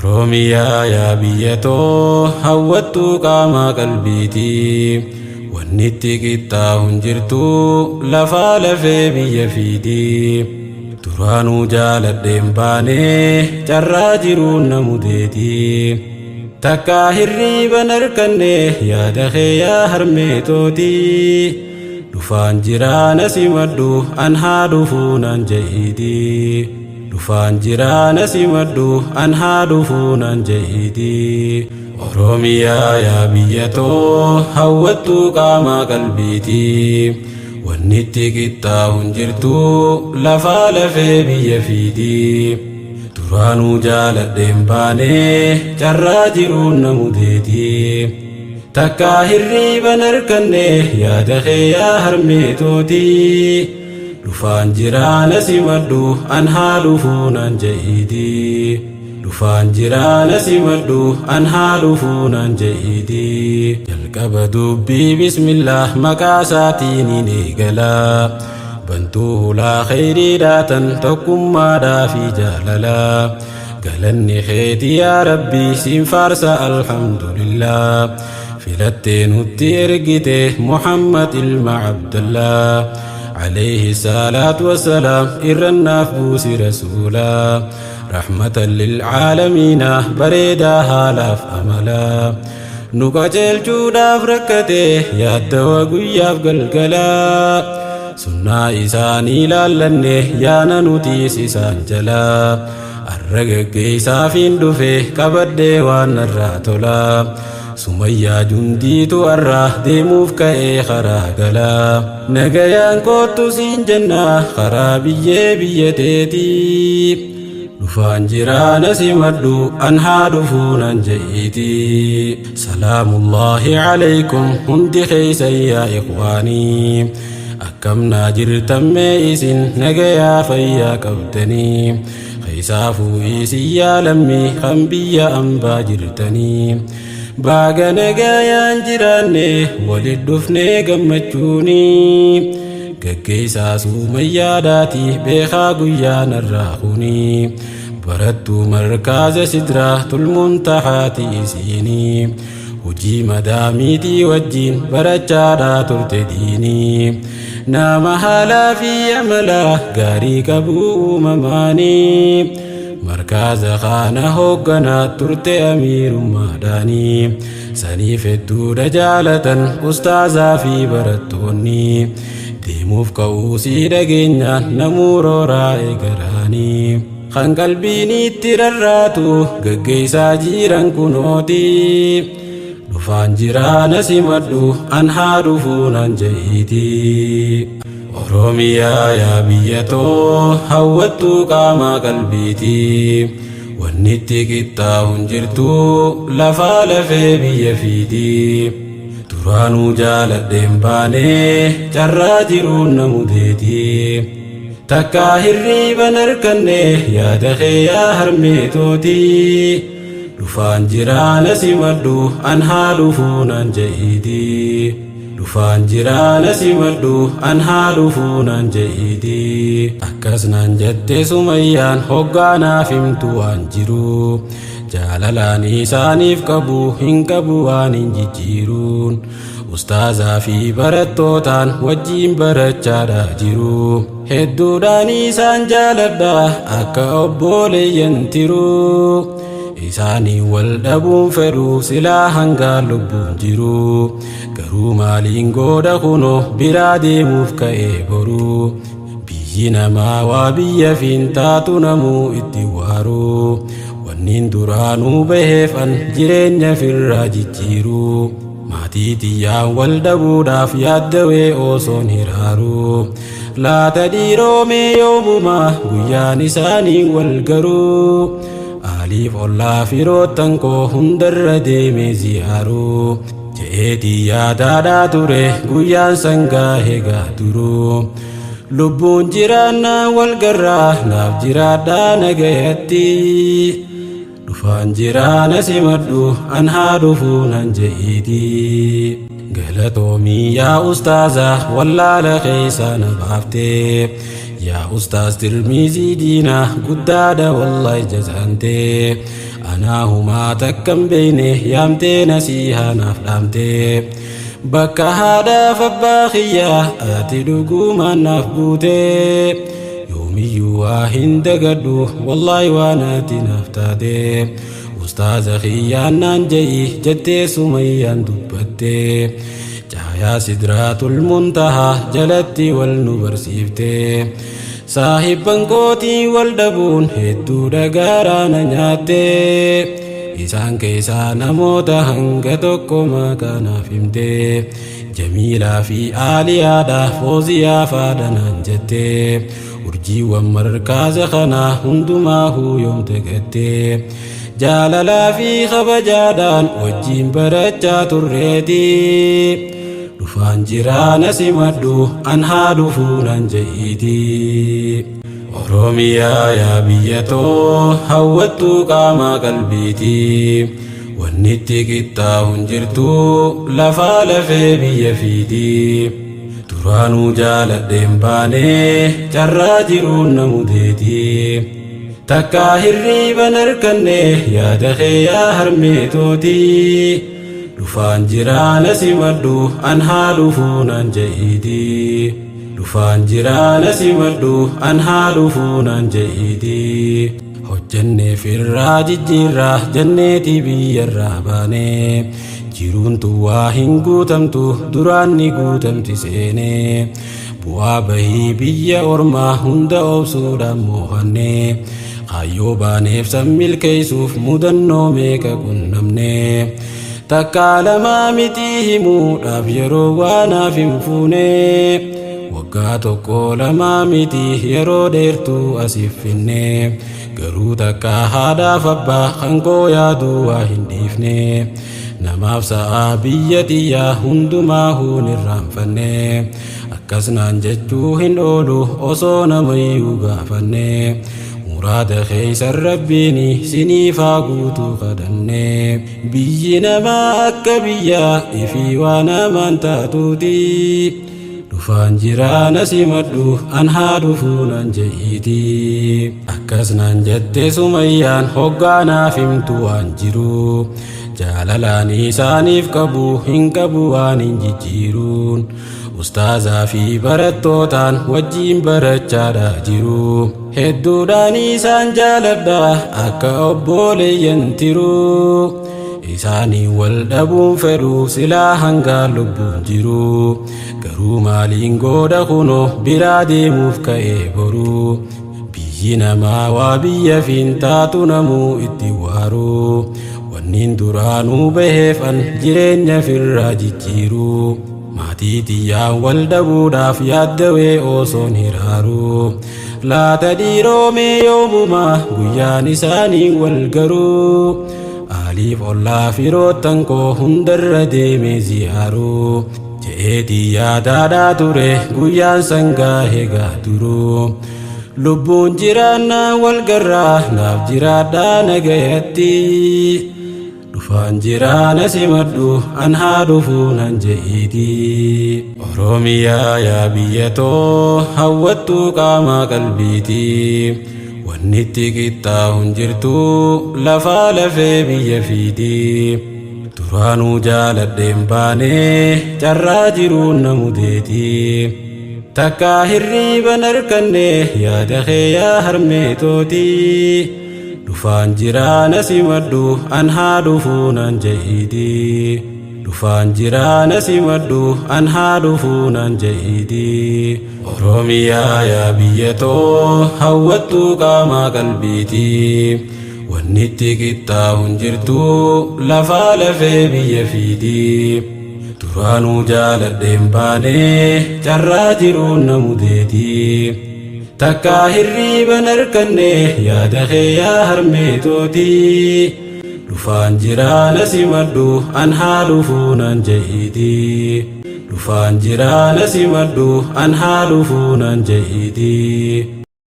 Oromiyaa yaa biyyatoo hawwattuu qaama qalbiitii wanni itti qixxaa'u hin jirtu lafaa lafee biyya fiidii duraanuu jaaladheen baanee carraa jiruun na mudeetii takkaa hirriiban harkanne yaada kee yaa harmeetootii dhufaan jiraana simadhu an haa dhufuu nan jahiidii dhufaan jiraana simadhu an haa dhufuu nan jahiidii Oromiyaa yaa biyyatoo hawwattuu qaama qalbiitii wanni itti qixxaa'u hin jirtu lafaa lafee biyya fiidii duraanuu jaaladheen baanee carraa jiruun na mudeetii takkaa hirriiban harkanne yaada kee yaa harmeetootii dhufaan jiraana simadhu an haa dhufuu nan jahiidii dhufaan jiraana simadhu an haa dhufuu nan jahiidii jalqaba dubbii bismillah maqaa isaatiin hin eegalaa bantuu hulaa khayriidhaatan tokkummaadhaa fi jaalalaa galanni keeti yaa rabbii siin faarsa alhamdulillah filattee nutti ergite Muhammad ilma Abdallah عليه الصلاة والسلام إرناف بوسي رسولا رحمة للعالمين بريدها لاف أملا نقاتل جودا فركته ياد وقياف قلقلا سنة إساني لالنه يانا نتيس إسان جلا الرقق إسافين دفه كبد ديوان الراتلا سميا جنديتو الراه ديموف كأي خراقلا نقيان كوتو سين جنة خرابية بيتيتي دفان جيران سمدو أنها دفونا جيتي سلام الله عليكم هندي خيسا يا إخواني أكمنا جرتم ميسين نقيا فيا كوتني خيسا فويسي يا لمي خنبيا أنبا جرتني Baga nagayaan jiraanne walit dhufnee gammachuuni gaggeessaa sumayyaadhaati beekaa guyyaa narraa kuni barattuu markaaza sidraa tulmuntahaati isiini hojii madaamiitii wajjiin barachaadhaa turte diini nama haalaa fi amalaa gaarii qabuu uumamaanii مركز خانه هوغنا ترتي أمير ماداني سنيف الدود جالة أستاذا في برتوني ديموف كوسي دقينا نمور رائي قراني خان قلبيني ترراتو ققيسا جيران كنوتي دفان جيران سمدو أنها دفونا جهيتي Oromiyaa yaa biyyatoo hawwattuu qaama qalbiitii wanni itti qixxaa'u hin jirtu lafaa lafee biyya fiidii duraanuu jaaladheen baanee carraa jiruun na mudeetii takkaa hirriiban harkanne yaada kee yaa harmeetootii dhufaan jiraana simadhu an haa dhufuu nan jahiidii dhufaan jiraana simadhu an haa dhufuu nan jahiidii akkas nan jette sumayyaan hoggaanaaf himtu waan jiru jaalalaan isaaniif qabu hin qabu waan hin jijjiiruun ustaazaa fi barattootaan wajjiin barachaadhaa jiru hedduudhaan isaan jaaladha akka obboleeyyan tiruu isaanii wal dhabuun fedhu silaa hangaa lubbuun jiru garuu maaliin gooda kuno biraa deemuuf ka'ee boruu biyyi namaa waa biyya fiin taatu namuu itti waaruu wanniin duraanuu baheefan jireenya firraa jijjiiruu maatii tiyyaan wal dhabuudhaaf yaaddawee osoon hiraaruu laata dhiiroomee yoomumaa guyyaan isaanii wal garuu Aliif ollaa firootan koo hundarra deemee ziyaaruu je'eetii yaadaadhaa ture guyyaan sangaa heegaa duruu lubbuun jiraannaa wal garraa naaf jiraadhaa nagayatti dhufaan jiraana simadhu an haa dhufuu nan jahiidii galatoomii yaa ustaaza wallaala keessa na baaftee يا أستاذ ترميزي دينا قدادة والله جزانتي أنا هما تكم بينه يامتي نسيها نفلامتي بكا هذا فباخية آتي لقوما نفبوتي يومي واهن دقدو والله واناتي نفتادي أستاذ خيان نانجي جتي سميان دبتي جايا سدرات المنتهى جلتي والنبرسيفتي صاحب بنكوتي والدبون هدو دقارانا نياتي إسان كيسا نموتا هنگا توكو ما كان فهمتي جميلة في آليادا فوزيا فادنا نجتي urjii wan markaza khana hundumahu yom tegette jaalala fi khabajadan wajjin baracha turreti dufan jirana simaddu an hadufunan jayidi oromiya ya biyato hawattu qama qalbiti wannitti qitta hunjirtu lafa lafe biyya fidi Duranu jaaladheen baane carraa jiruun namudeeti takka hirriban harkanne yaada kee yaa harmeetooti dhufaan jiraana simaddu an haalufuunan ja'iidi dhufaan jiraana simaddu an haalufuunan ja'iidi hojjannee firraa jijjiirraa janneetii biyyarraa baane jiruun tuwaa hin guutamtu duraan ni guutamti seene bu'aa bahii biyya ormaa hunda obsuudhaan moohanne kaayyoo baaneef san milkeessuuf mudannoo meeqa qunnamne takka lamaa mitii himuudhaaf yeroo waanaaf hin fuune waggaa tokko lamaa mitii yeroo dheertuu asiif finne garuu takka haadhaaf abbaa kan koo yaaduu waa hin dhiifne namaaf sa'a biyyatiyyaa hundumaa huun irraanfanne akkasnaan jechuu hin oolu osoo namayyuu gaafanne muraada keeysan rabbiini siniifaa guutuu kadhanne biyyi namaa akka biyyaa ifii waa namaan taatuuti dhufaan jiraana simaddu an haa dhufuunan je'iiti akkasnaan jette Sumayyaan hoggaanaaf himtu waan jiru jaalalaan isaaniif qabu hin qabu waan hin jijjiiruun ustaazaa fi barattootaan wajjiin barachaadha jiru hedduudhaan isaan jaaladha akka obboleeyyan tiruu isaanii wal dhabuun fedhu silaa hangaan lubbuun jiru garuu maaliin gooda kunoo biraa deemuuf ka'ee boruu biyyi namaa waa biyya fiin taatu namuu itti waaruu wannin duraanuu baheefan jireenya firraa jijjiiru maatii tiyyaan wal dhabuudhaaf yaaddawee osoon hiraaru laata dhiiroomee yoomumaa guyyaan isaanii wal garuu aaliif ollaa firoottan koo hundarra deemee ziyaaru je'eetii yaadaadhaa ture guyyaan sangaa hegaa duru lubbuun jiraannaa wal garraa naaf jiraadhaa nagayatti dhufaan jiraana simaddu an haa dhufuunan je'iidi oromiyaa yaa biyyatoo hawwattuu qaama qalbiiti wannitti qixxaa hun jirtu lafaa lafee biyya fiidi duraanuu jaaladheen baane carraa jiruun namudeeti takka hirriban harkanne yaada kee yaa harmeetooti dhufaan jiraana simaddu an haa dhufuunan je'iidi dhufaan jiraana simaddu an haa dhufuunan je'iidi oromiyaa yaa biyyatoo hawwattuu qaama qalbiiti wannitti qixxaa hun jirtu lafaa lafee biyya fiidi duraanuu jaaladheen baane carraa jiruun namudeeti takka hirriban harkanne yaada kee yaa harmeetooti dhufaan jiraana simaddu an haa dhufuunan je'iidi dhufaan jiraana simaddu an haa dhufuunan je'iidi